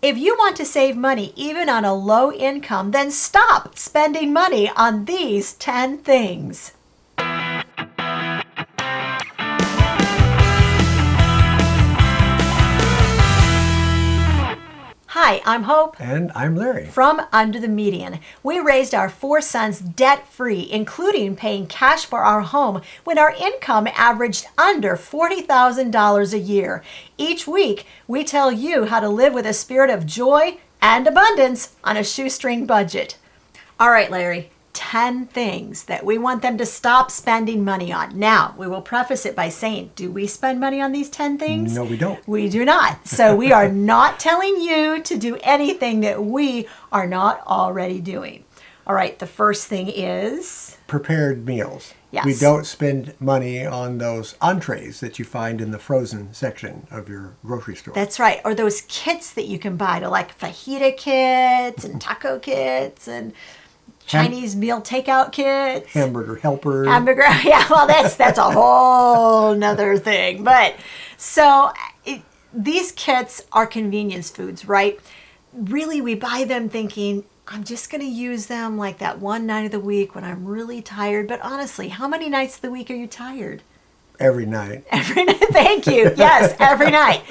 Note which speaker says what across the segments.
Speaker 1: If you want to save money even on a low income, then stop spending money on these 10 things. Hi, I'm Hope.
Speaker 2: And I'm Larry.
Speaker 1: From Under the Median. We raised our 4 sons debt-free, including paying cash for our home when our income averaged under $40,000 a year. Each week, we tell you how to live with a spirit of joy and abundance on a shoestring budget. All right, Larry. 10 things that we want them to stop spending money on. Now, we will preface it by saying, do we spend money on these 10 things?
Speaker 2: No, we don't.
Speaker 1: We do not. So we are not telling you to do anything that we are not already doing. All right, the first thing is?
Speaker 2: Prepared meals.
Speaker 1: Yes.
Speaker 2: We don't spend money on those entrees that you find in the frozen section of your grocery store.
Speaker 1: That's right. Or those kits that you can buy to like fajita kits and taco kits and Chinese meal takeout kits.
Speaker 2: Hamburger helper.
Speaker 1: Yeah, well, that's a whole nother thing. But so these kits are convenience foods, right? Really, we buy them thinking, I'm just going to use them like that one night of the week when I'm really tired. But honestly, how many nights of the week are you tired?
Speaker 2: Every night.
Speaker 1: Every night. Thank you. Yes, every night.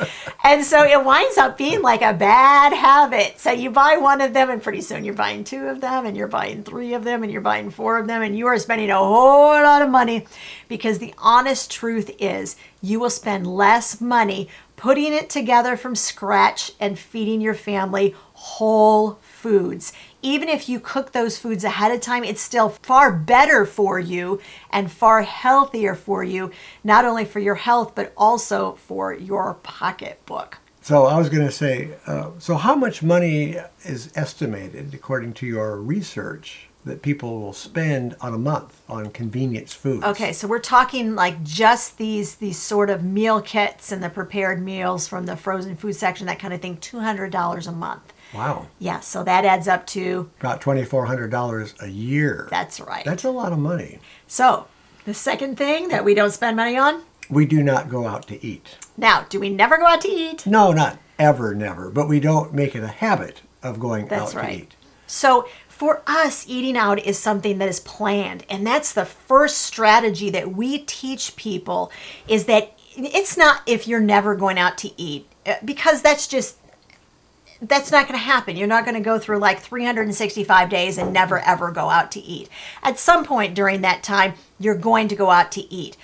Speaker 1: And so it winds up being like a bad habit. So you buy one of them and pretty soon you're buying 2 of them and you're buying 3 of them and you're buying 4 of them and you are spending a whole lot of money because the honest truth is you will spend less money putting it together from scratch and feeding your family whole foods. Even if you cook those foods ahead of time, it's still far better for you and far healthier for you, not only for your health, but also for your pocketbook.
Speaker 2: So I was going to say, so how much money is estimated, according to your research, that people will spend on a month on convenience foods?
Speaker 1: Okay, so we're talking like just these sort of meal kits and the prepared meals from the frozen food section, that kind of thing, $200 a month.
Speaker 2: Wow.
Speaker 1: Yeah, so that adds up to
Speaker 2: about $2,400 a year.
Speaker 1: That's right.
Speaker 2: That's a lot of money.
Speaker 1: So the second thing that we don't spend money on?
Speaker 2: We do not go out to eat.
Speaker 1: Now, do we never go out to eat?
Speaker 2: No, not ever, never. But we don't make it a habit of going out to eat.
Speaker 1: So for us, eating out is something that is planned. And that's the first strategy that we teach people, is that it's not if you're never going out to eat, because that's not going to happen. You're not going to go through like 365 days and never ever go out to eat. At some point during that time, you're going to go out to eat.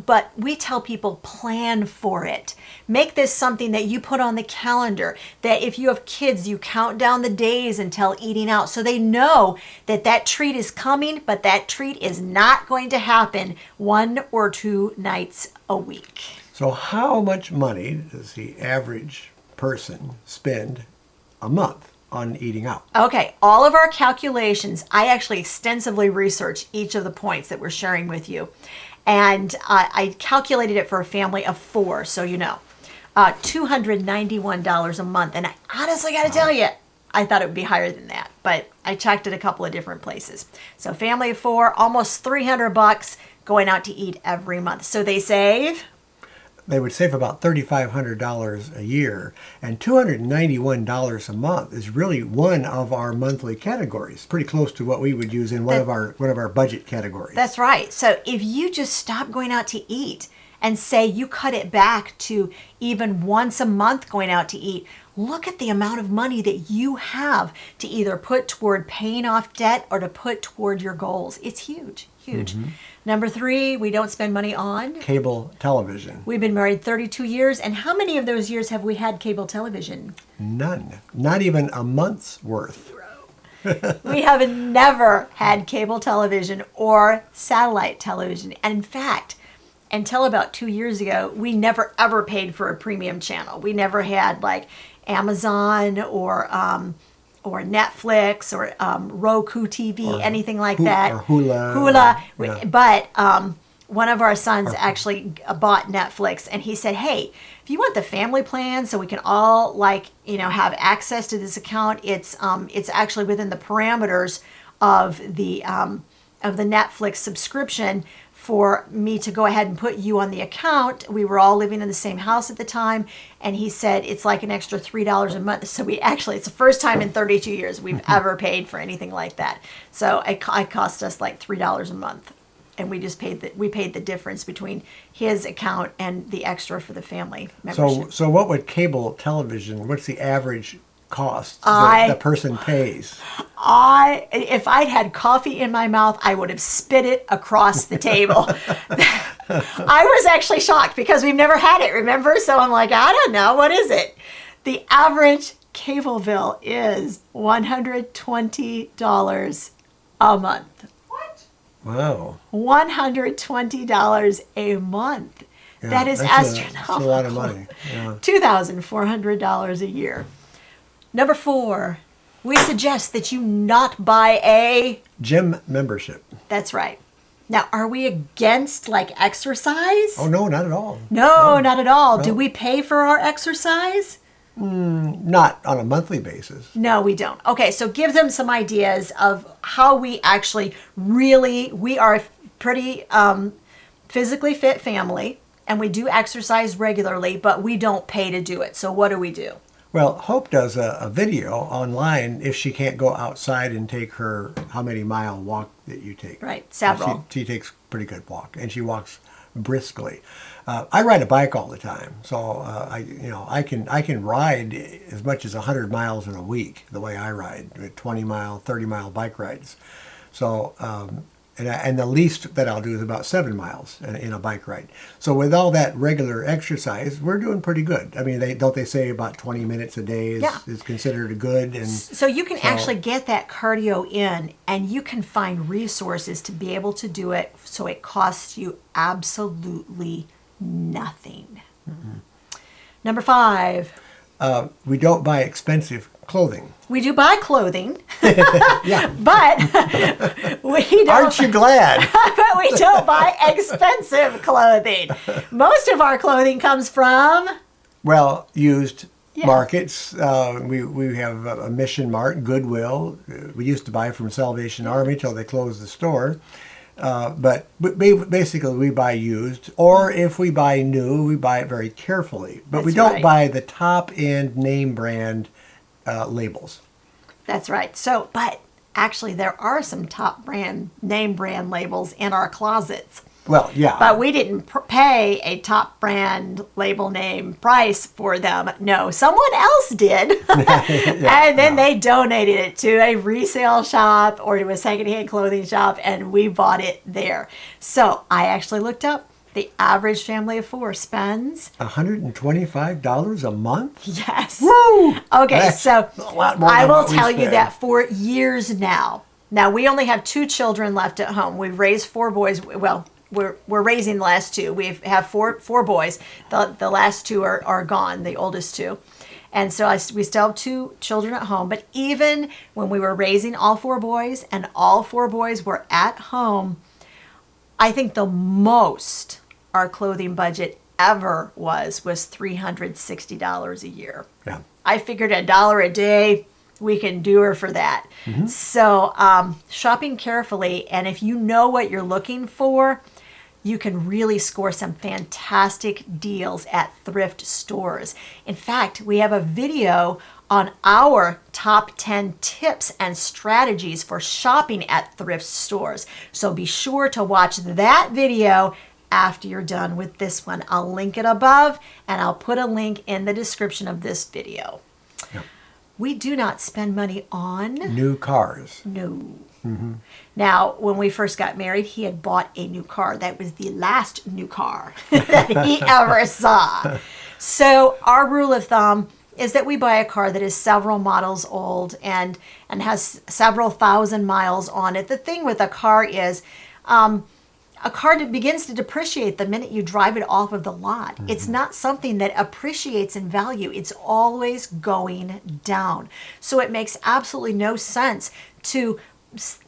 Speaker 1: But we tell people, plan for it. Make this something that you put on the calendar, that if you have kids, you count down the days until eating out so they know that that treat is coming, but that treat is not going to happen 1 or 2 nights a week.
Speaker 2: So how much money does the average person spend a month on eating out?
Speaker 1: Okay, all of our calculations, I actually extensively researched each of the points that we're sharing with you. And I calculated it for a family of 4, so you know. $291 a month. And I honestly got to tell you, I thought it would be higher than that. But I checked at a couple of different places. So family of 4, almost $300 going out to eat every month. So they save...
Speaker 2: They would save about $3,500 a year, and $291 a month is really one of our monthly categories, pretty close to what we would use in one of our budget categories.
Speaker 1: That's right. So if you just stop going out to eat and say you cut it back to even once a month going out to eat, look at the amount of money that you have to either put toward paying off debt or to put toward your goals. It's huge, huge. Mm-hmm. Number 3, we don't spend money on
Speaker 2: cable television.
Speaker 1: We've been married 32 years, and how many of those years have we had cable television?
Speaker 2: None. Not even a month's worth.
Speaker 1: We have never had cable television or satellite television. And in fact, until about 2 years ago, we never ever paid for a premium channel. We never had like Amazon or Netflix or Roku TV, or anything like that.
Speaker 2: Or Hula.
Speaker 1: Yeah. But one of our sons actually bought Netflix, and he said, hey, if you want the family plan so we can all have access to this account, it's actually within the parameters of the Netflix subscription for me to go ahead and put you on the account. We were all living in the same house at the time, and he said it's like an extra $3 a month. So it's the first time in 32 years we've ever paid for anything like that. So it cost us like $3 a month, and we just paid the difference between his account and the extra for the family membership.
Speaker 2: So what would cable television? What's the average cost that the person pays?
Speaker 1: If I'd had coffee in my mouth, I would have spit it across the table. I was actually shocked because we've never had it, remember? So I'm like, I don't know, what is it? The average cable bill is $120 a month.
Speaker 3: What?
Speaker 2: Wow.
Speaker 1: $120 a month.
Speaker 2: Yeah,
Speaker 1: that is
Speaker 2: that's
Speaker 1: astronomical.
Speaker 2: That's a lot of money. Yeah.
Speaker 1: $2,400 a year. Number 4, we suggest that you not buy a...
Speaker 2: Gym membership.
Speaker 1: That's right. Now, are we against like exercise?
Speaker 2: Oh, no, not at all.
Speaker 1: No, not at all.
Speaker 2: No.
Speaker 1: Do we pay for our exercise?
Speaker 2: Not on a monthly basis.
Speaker 1: No, we don't. Okay, so give them some ideas of how we actually we are a pretty physically fit family, and we do exercise regularly, but we don't pay to do it. So what do we do?
Speaker 2: Well, Hope does a video online if she can't go outside and take her how many mile walk that you take.
Speaker 1: Right, several.
Speaker 2: She takes a pretty good walk, and she walks briskly. I ride a bike all the time, so I can ride as much as 100 miles in a week the way I ride, 20-mile, 30-mile bike rides. So and the least that I'll do is about 7 miles in a bike ride. So with all that regular exercise, we're doing pretty good. I mean, they say about 20 minutes a day is considered good. And
Speaker 1: so you can actually get that cardio in, and you can find resources to be able to do it so it costs you absolutely nothing. Mm-hmm. Number 5.
Speaker 2: We don't buy expensive clothing.
Speaker 1: We do buy clothing.
Speaker 2: Yeah.
Speaker 1: But we don't.
Speaker 2: Aren't you glad?
Speaker 1: But we don't buy expensive clothing. Most of our clothing comes from...
Speaker 2: Well, used markets. We have a Mission Mart, Goodwill. We used to buy from Salvation Army till they closed the store. But basically we buy used, or if we buy new, we buy it very carefully. But we don't buy the top-end name brand labels.
Speaker 1: That's right. So, but actually there are some name brand labels in our closets.
Speaker 2: Well, yeah.
Speaker 1: But we didn't pay a top brand label name price for them. No, someone else did. And then they donated it to a resale shop or to a secondhand clothing shop, and we bought it there. So I actually looked up. The average family of 4 spends
Speaker 2: $125 a month?
Speaker 1: Yes.
Speaker 2: Woo!
Speaker 1: Okay,
Speaker 2: That's
Speaker 1: so
Speaker 2: a lot more
Speaker 1: I
Speaker 2: than
Speaker 1: will
Speaker 2: what we
Speaker 1: tell you
Speaker 2: spend.
Speaker 1: that for years now. Now, we only have 2 children left at home. We've raised 4 boys. Well, we're raising the last 2. We have four boys. The last 2 are gone, the oldest 2. And so we still have 2 children at home. But even when we were raising all 4 boys and all 4 boys were at home, I think the most our clothing budget ever was $360 a year.
Speaker 2: Yeah.
Speaker 1: I figured $1 a day, we can do her for that. Mm-hmm. So shopping carefully, and if you know what you're looking for, you can really score some fantastic deals at thrift stores. In fact, we have a video on our top 10 tips and strategies for shopping at thrift stores. So be sure to watch that video after you're done with this one. I'll link it above, and I'll put a link in the description of this video.
Speaker 2: Yep.
Speaker 1: We do not spend money on...
Speaker 2: New cars.
Speaker 1: No.
Speaker 2: Mm-hmm.
Speaker 1: Now, when we first got married, he had bought a new car. That was the last new car that he ever saw. So our rule of thumb is that we buy a car that is several models old and has several thousand miles on it. The thing with a car is... a car that begins to depreciate the minute you drive it off of the lot. Mm-hmm. It's not something that appreciates in value. It's always going down. So it makes absolutely no sense to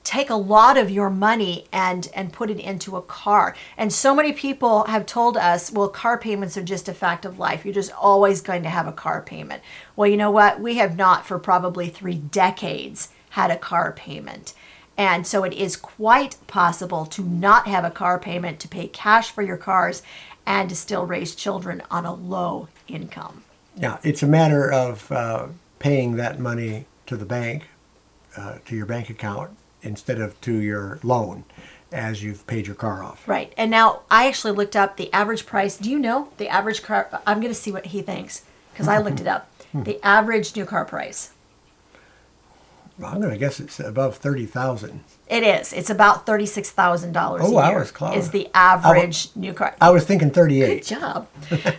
Speaker 1: take a lot of your money and put it into a car. And so many people have told us, well, car payments are just a fact of life. You're just always going to have a car payment. Well, you know what? We have not for probably 3 decades had a car payment. And so it is quite possible to not have a car payment, to pay cash for your cars, and to still raise children on a low income.
Speaker 2: Yeah, it's a matter of paying that money to the bank, to your bank account, instead of to your loan as you've paid your car off.
Speaker 1: Right. And now I actually looked up the average price. Do you know the average car? I'm going to see what he thinks because I looked it up. The average new car price.
Speaker 2: I'm going to guess it's above 30,000.
Speaker 1: It is. It's about $36,000 a year.
Speaker 2: I was close.
Speaker 1: Is the average new car.
Speaker 2: I was thinking 38.
Speaker 1: Good job.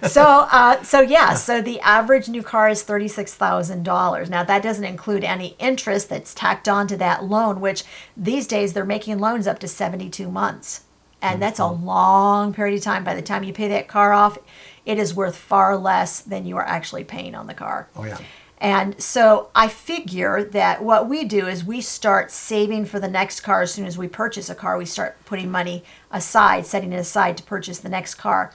Speaker 1: So the average new car is $36,000. Now that doesn't include any interest that's tacked onto that loan, which these days they're making loans up to 72 months. And that's a long period of time. By the time you pay that car off, it is worth far less than you are actually paying on the car.
Speaker 2: Oh, yeah.
Speaker 1: And so I figure that what we do is we start saving for the next car. As soon as we purchase a car, we start putting money aside, setting it aside to purchase the next car.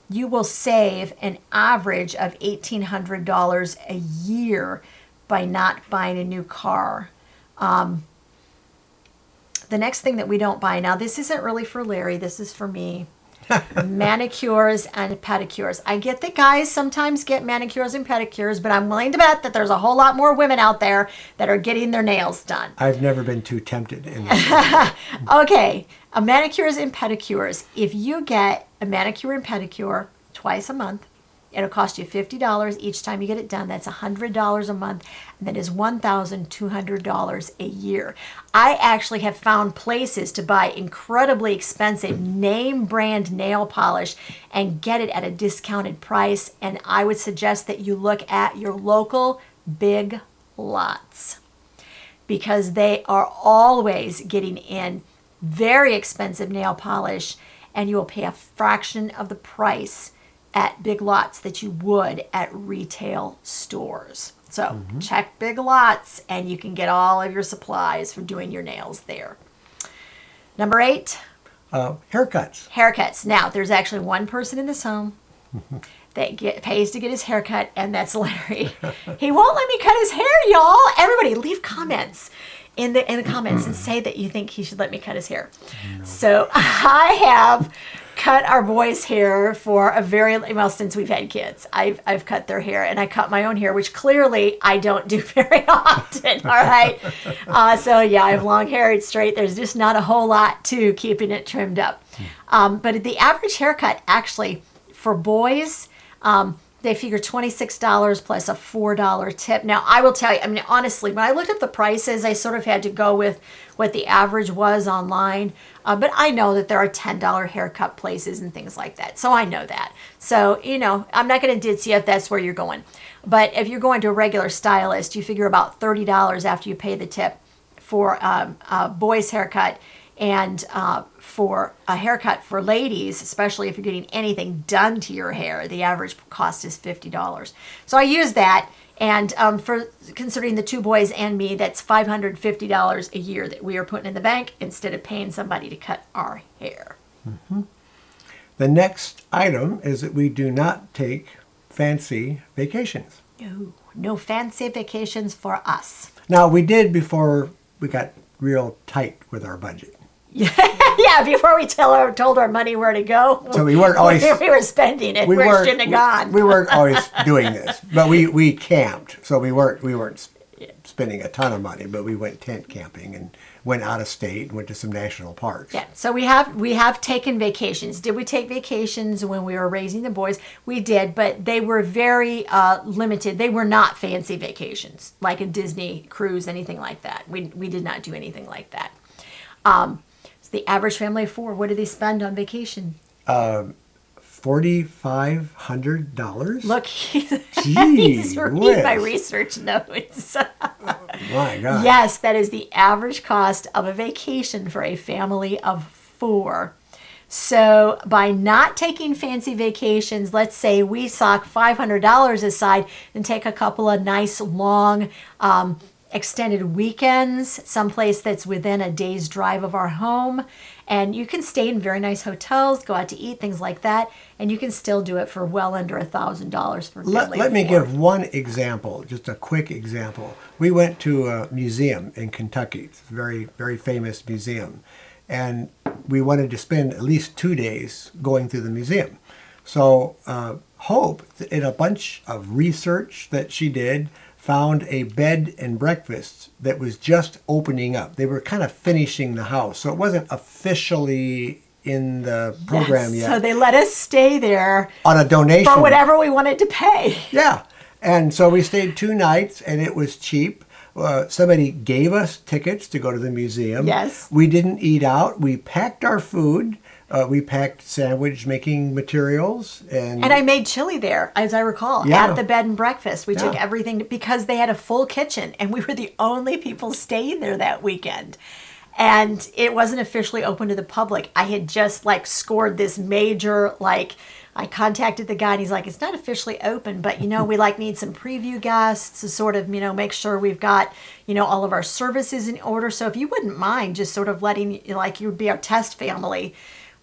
Speaker 1: You will save an average of $1,800 a year by not buying a new car. The next thing that we don't buy, now this isn't really for Larry, this is for me. Manicures and pedicures. I get that guys sometimes get manicures and pedicures, but I'm willing to bet that there's a whole lot more women out there that are getting their nails done.
Speaker 2: I've never been too tempted in this.
Speaker 1: Okay, manicures and pedicures. If you get a manicure and pedicure twice a month, it'll cost you $50 each time you get it done. That's $100 a month, and that is $1,200 a year. I actually have found places to buy incredibly expensive name brand nail polish and get it at a discounted price, and I would suggest that you look at your local Big Lots because they are always getting in very expensive nail polish, and you will pay a fraction of the price at Big Lots that you would at retail stores. So check Big Lots and you can get all of your supplies for doing your nails there. Number 8.
Speaker 2: Haircuts.
Speaker 1: Haircuts. Now, there's actually one person in this home that pays to get his hair cut, and that's Larry. He won't let me cut his hair, y'all. Everybody, leave comments in the comments and say that you think he should let me cut his hair. No. So I have cut our boys' hair for a since we've had kids. I've cut their hair, and I cut my own hair, which clearly I don't do very often. All right. So yeah, I have long hair. It's straight. There's just not a whole lot to keeping it trimmed up. But the average haircut actually for boys, they figure $26 plus a $4 tip. Now, I will tell you, I mean, honestly, when I looked at the prices, I sort of had to go with what the average was online. But I know that there are $10 haircut places and things like that. So I know that. So, I'm not going to ditch you if that's where you're going. But if you're going to a regular stylist, you figure about $30 after you pay the tip for a boy's haircut. And for a haircut for ladies, especially if you're getting anything done to your hair, the average cost is $50. So I use that. And for considering the two boys and me, that's $550 a year that we are putting in the bank instead of paying somebody to cut our hair.
Speaker 2: Mm-hmm. The next item is that we do not take fancy vacations.
Speaker 1: No fancy vacations for us.
Speaker 2: Now, we did before we got real tight with our budget.
Speaker 1: Yeah, before we told our money where to go.
Speaker 2: So we weren't always...
Speaker 1: we were spending it. We shouldn't have gone.
Speaker 2: We weren't always doing this. But we camped. So we weren't spending a ton of money, but we went tent camping and went out of state and went to some national parks.
Speaker 1: Yeah, so we have taken vacations. Did we take vacations when we were raising the boys? We did, but they were very limited. They were not fancy vacations, like a Disney cruise, anything like that. We did not do anything like that. The average family of 4, what do they spend on vacation?
Speaker 2: $4,500.
Speaker 1: Look, he's reading my research notes.
Speaker 2: My God.
Speaker 1: Yes, that is the average cost of a vacation for a family of 4. So by not taking fancy vacations, let's say we sock $500 aside and take a couple of nice long extended weekends, someplace that's within a day's drive of our home. And you can stay in very nice hotels, go out to eat, things like that. And you can still do it for well under $1,000 for a family.
Speaker 2: Let me
Speaker 1: of four.
Speaker 2: give one example, just a quick example. We went to a museum in Kentucky. It's a very, very famous museum. And we wanted to spend at least 2 days going through the museum. So Hope, in a bunch of research that she did, found a bed and breakfast that was just opening up. They were kind of finishing the house, so it wasn't officially in the program yet.
Speaker 1: So they let us stay there
Speaker 2: on a donation
Speaker 1: for whatever we wanted to pay.
Speaker 2: Yeah, and so we stayed 2 nights, and it was cheap. Somebody gave us tickets to go to the museum.
Speaker 1: Yes.
Speaker 2: We didn't eat out. We packed our food. We packed sandwich making materials. And
Speaker 1: I made chili there, as I recall,
Speaker 2: Yeah.
Speaker 1: at the bed and breakfast. We took
Speaker 2: Yeah.
Speaker 1: everything because they had a full kitchen and we were the only people staying there that weekend. And it wasn't officially open to the public. I had just scored this major, I contacted the guy and he's like, it's not officially open, but we need some preview guests to sort of, make sure we've got, all of our services in order. So if you wouldn't mind just sort of letting, you would be our test family,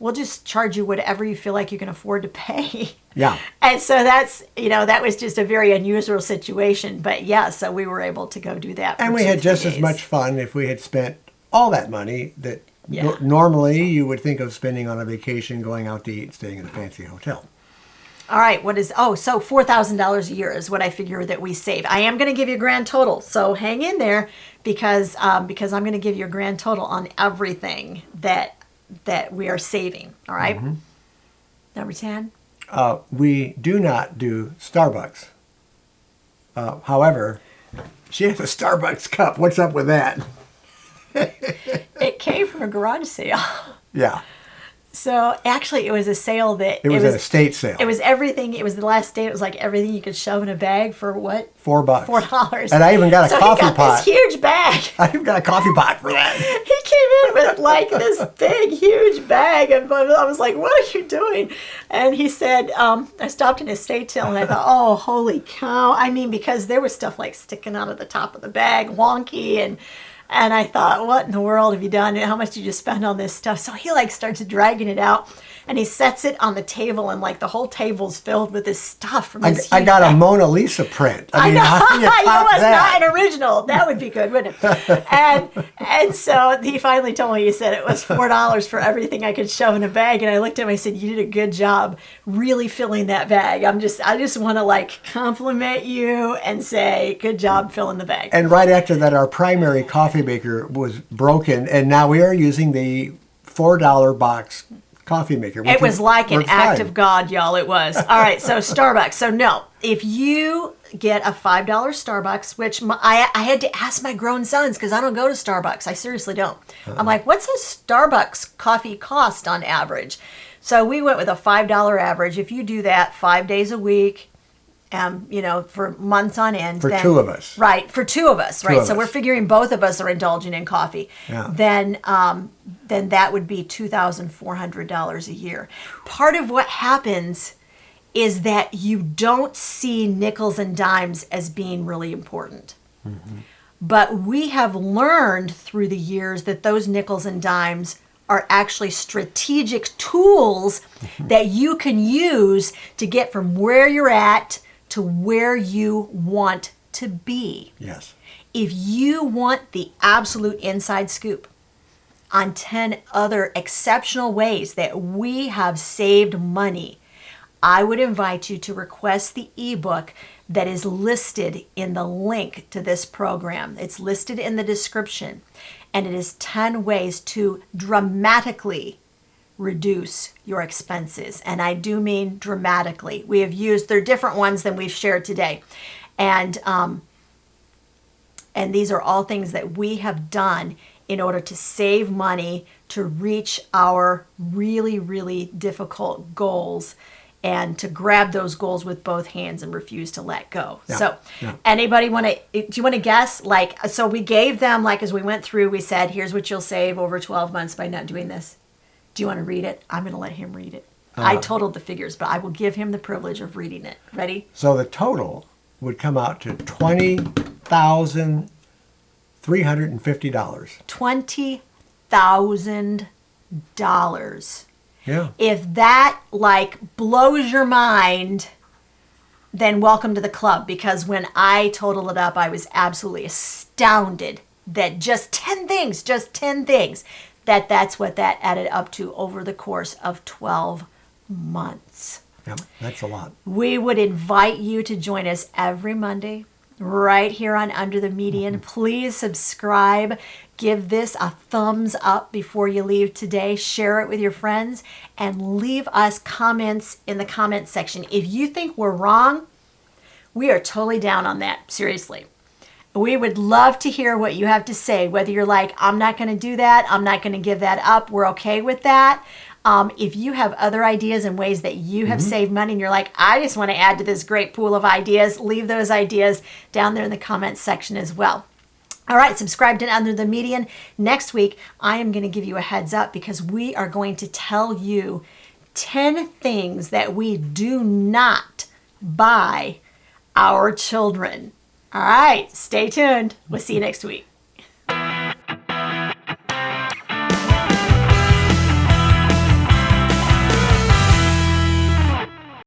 Speaker 1: we'll just charge you whatever you feel like you can afford to pay.
Speaker 2: Yeah.
Speaker 1: And so that's, that was just a very unusual situation. But yeah, so we were able to go do that.
Speaker 2: And we had just as much fun if we had spent all that money that normally you would think of spending on a vacation, going out to eat, staying in a fancy hotel.
Speaker 1: All right. So $4,000 a year is what I figure that we save. I am going to give you a grand total. So hang in there because I'm going to give you a grand total on everything that we are saving. All right. Mm-hmm. Number 10.
Speaker 2: We do not do Starbucks. However, she has a Starbucks cup. What's up with that?
Speaker 1: It came from a garage sale.
Speaker 2: Yeah.
Speaker 1: So actually, it was a sale that
Speaker 2: it was an estate sale.
Speaker 1: It was everything. It was the last day. It was everything you could shove in a bag for what?
Speaker 2: $4.
Speaker 1: $4.
Speaker 2: And I even got a coffee pot.
Speaker 1: He got this huge bag.
Speaker 2: I even got a coffee pot for that.
Speaker 1: He came in with this big, huge bag, and I was like, "What are you doing?" And he said, "I stopped in a estate sale, and I thought, oh, holy cow!" I mean, because there was stuff sticking out of the top of the bag, wonky, and I thought, what in the world have you done? How much did you spend on this stuff? So he starts dragging it out and he sets it on the table and the whole table's filled with this stuff from this
Speaker 2: I got a Mona Lisa print.
Speaker 1: I know.
Speaker 2: How do you top
Speaker 1: It was
Speaker 2: that?
Speaker 1: not an original. That would be good, wouldn't it? And so he finally told me, he said it was $4 for everything I could shove in a bag. And I looked at him, I said, you did a good job really filling that bag. I just want to compliment you and say, good job filling the bag.
Speaker 2: And right after that, our primary coffee maker was broken, and now we are using the $4 box coffee maker.
Speaker 1: It was like an act
Speaker 2: fine.
Speaker 1: of God, y'all. It was. All right, so Starbucks. So no, if you get a $5 Starbucks, which I had to ask my grown sons because I don't go to Starbucks. I seriously don't. I'm like, what's a Starbucks coffee cost on average? So we went with a $5 average. If you do that 5 days a week, for months on end.
Speaker 2: For 2 of us.
Speaker 1: Right, for 2 of us, right? So we're
Speaker 2: us.
Speaker 1: figuring both of us are indulging in coffee.
Speaker 2: Yeah.
Speaker 1: Then that would be $2,400 a year. Part of what happens is that you don't see nickels and dimes as being really important. Mm-hmm. But we have learned through the years that those nickels and dimes are actually strategic tools that you can use to get from where you're at to where you want to be.
Speaker 2: Yes.
Speaker 1: If you want the absolute inside scoop on 10 other exceptional ways that we have saved money, I would invite you to request the ebook that is listed in the link to this program. It's listed in the description, and it is 10 ways to dramatically reduce your expenses. And I do mean dramatically. There are different ones than we've shared today. And these are all things that we have done in order to save money, to reach our really, really difficult goals, and to grab those goals with both hands and refuse to let go.
Speaker 2: Yeah,
Speaker 1: So
Speaker 2: yeah.
Speaker 1: anybody do you want to guess? So we gave them, as we went through, we said, here's what you'll save over 12 months by not doing this. Do you want to read it? I'm going to let him read it. I totaled the figures, but I will give him the privilege of reading it. Ready?
Speaker 2: So the total would come out to $20,000 $350.
Speaker 1: $20,000.
Speaker 2: Yeah.
Speaker 1: If that like blows your mind, then welcome to the club, because when I totaled it up, I was absolutely astounded that just 10 things, that's what that added up to over the course of 12 months.
Speaker 2: Yeah, that's a lot.
Speaker 1: We would invite you to join us every Monday right here on Under the Median. Please subscribe. Give this a thumbs up before you leave today. Share it with your friends and leave us comments in the comment section. If you think we're wrong, we are totally down on that. Seriously. We would love to hear what you have to say, whether you're like, I'm not going to do that, I'm not going to give that up, we're okay with that. If you have other ideas and ways that you have saved money and you're like, I just want to add to this great pool of ideas, leave those ideas down there in the comments section as well. All right, subscribe to Under the Median. Next week, I am going to give you a heads up because we are going to tell you 10 things that we do not buy our children. All right, stay tuned. We'll see you next week.